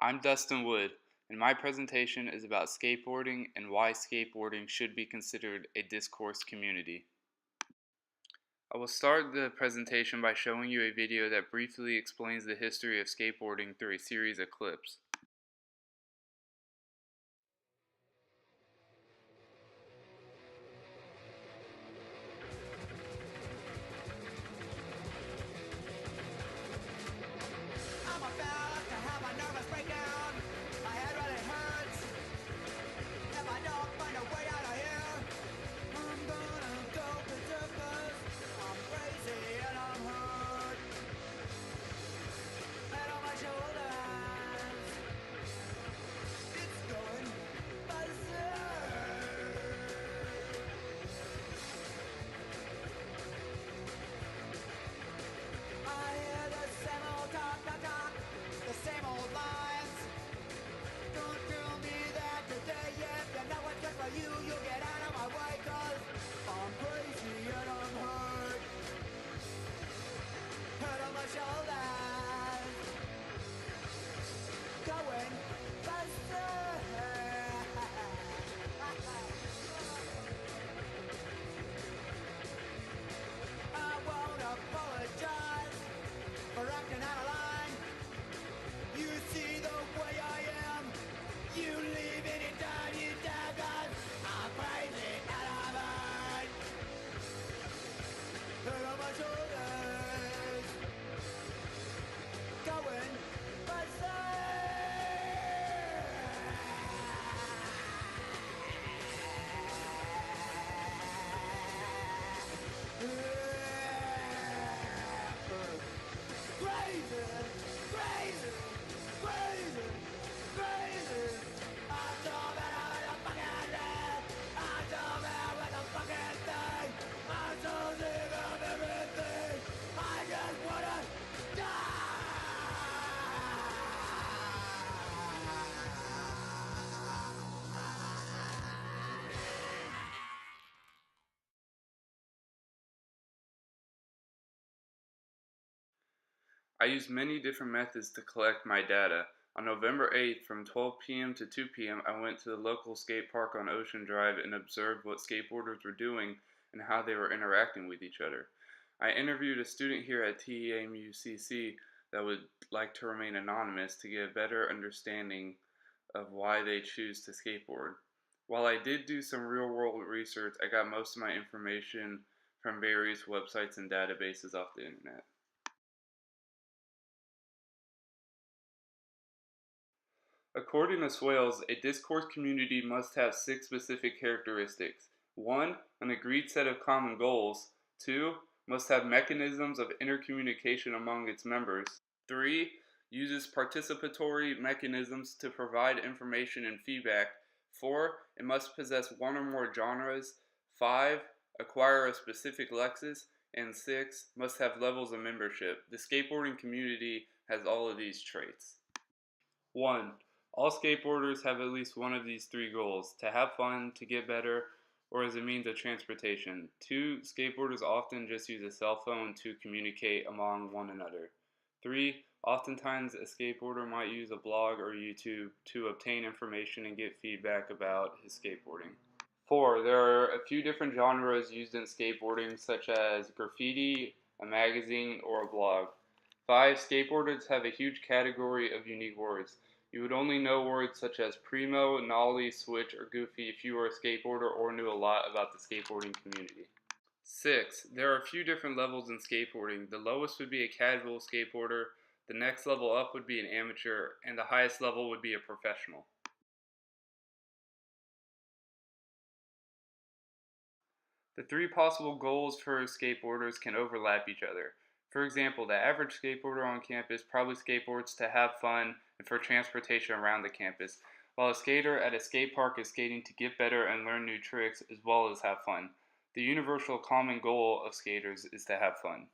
I'm Dustin Wood, and my presentation is about skateboarding and why skateboarding should be considered a discourse community. I will start the presentation by showing you a video that briefly explains the history of skateboarding through a series of clips. I'm about to have a nervous breakdown. My head really hurts. If I don't find a way out of here, I'm gonna go berserk 'cause I'm crazy and I'm hurt. Head on my shoulders. It's going berserk. I hear the same old talk, talk, talk, the same old lines. Don't tell me that today, if you know what's good for you, you'll get out of my way, 'cause I'm crazy and I'm hurt. Head on my shoulders, going berserk. I won't apologize for acting out of line. You see the way I am, you leave anytime you daggers. I'm crazy and I'm hurt. Head on my shoulders, going berserk. Crazy, crazy, crazy, crazy. I'm so bad with a fucking thing. I'm so bad with a fucking thing. I'm so sick of everything. I just wanna I used many different methods to collect my data. On November 8th, from 12 p.m. to 2 p.m., I went to the local skate park on Ocean Drive and observed what skateboarders were doing and how they were interacting with each other. I interviewed a student here at TEMUCC that would like to remain anonymous to get a better understanding of why they choose to skateboard. While I did do some real-world research, I got most of my information from various websites and databases off the internet. According to Swales, a discourse community must have 6 specific characteristics. 1. An agreed set of common goals. 2. Must have mechanisms of intercommunication among its members. 3. Uses participatory mechanisms to provide information and feedback. 4. It must possess one or more genres. 5. Acquire a specific Lexus. And 6. Must have levels of membership. The skateboarding community has all of these traits. 1. All skateboarders have at least one of these 3 goals: to have fun, to get better, or as a means of transportation. 2. Skateboarders often just use a cell phone to communicate among one another. 3. Oftentimes a skateboarder might use a blog or YouTube to obtain information and get feedback about his skateboarding. 4. There are a few different genres used in skateboarding, such as graffiti, a magazine, or a blog. 5. Skateboarders have a huge category of unique words. You would only know words such as primo, nollie, switch, or goofy if you were a skateboarder or knew a lot about the skateboarding community. 6. There are a few different levels in skateboarding. The lowest would be a casual skateboarder, the next level up would be an amateur, and the highest level would be a professional. The 3 possible goals for skateboarders can overlap each other. For example, the average skateboarder on campus probably skateboards to have fun and for transportation around the campus, while a skater at a skate park is skating to get better and learn new tricks as well as have fun. The universal common goal of skaters is to have fun.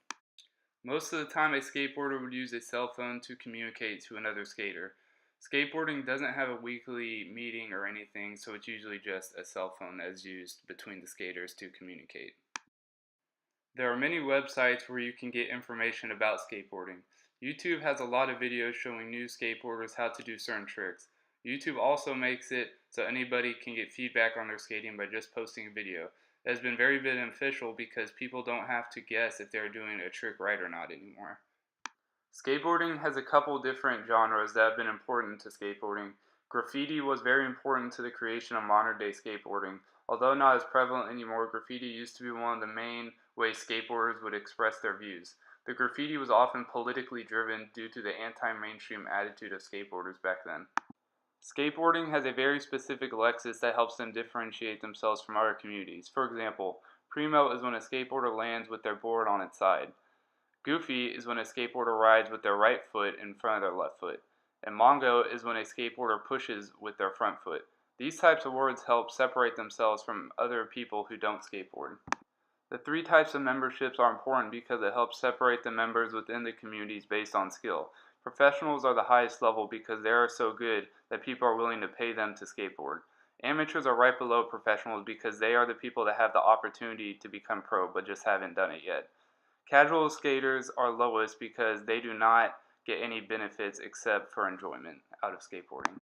Most of the time, a skateboarder would use a cell phone to communicate to another skater. Skateboarding doesn't have a weekly meeting or anything, so it's usually just a cell phone that is used between the skaters to communicate. There are many websites where you can get information about skateboarding. YouTube has a lot of videos showing new skateboarders how to do certain tricks. YouTube also makes it so anybody can get feedback on their skating by just posting a video. It has been very beneficial because people don't have to guess if they're doing a trick right or not anymore. Skateboarding has a couple different genres that have been important to skateboarding. Graffiti was very important to the creation of modern day skateboarding. Although not as prevalent anymore, graffiti used to be one of the main ways skateboarders would express their views. The graffiti was often politically driven due to the anti-mainstream attitude of skateboarders back then. Skateboarding has a very specific lexis that helps them differentiate themselves from other communities. For example, primo is when a skateboarder lands with their board on its side. Goofy is when a skateboarder rides with their right foot in front of their left foot. And Mongo is when a skateboarder pushes with their front foot. These types of words help separate themselves from other people who don't skateboard. The three types of memberships are important because it helps separate the members within the communities based on skill. Professionals are the highest level because they are so good that people are willing to pay them to skateboard. Amateurs are right below professionals because they are the people that have the opportunity to become pro but just haven't done it yet. Casual skaters are lowest because they do not get any benefits except for enjoyment out of skateboarding.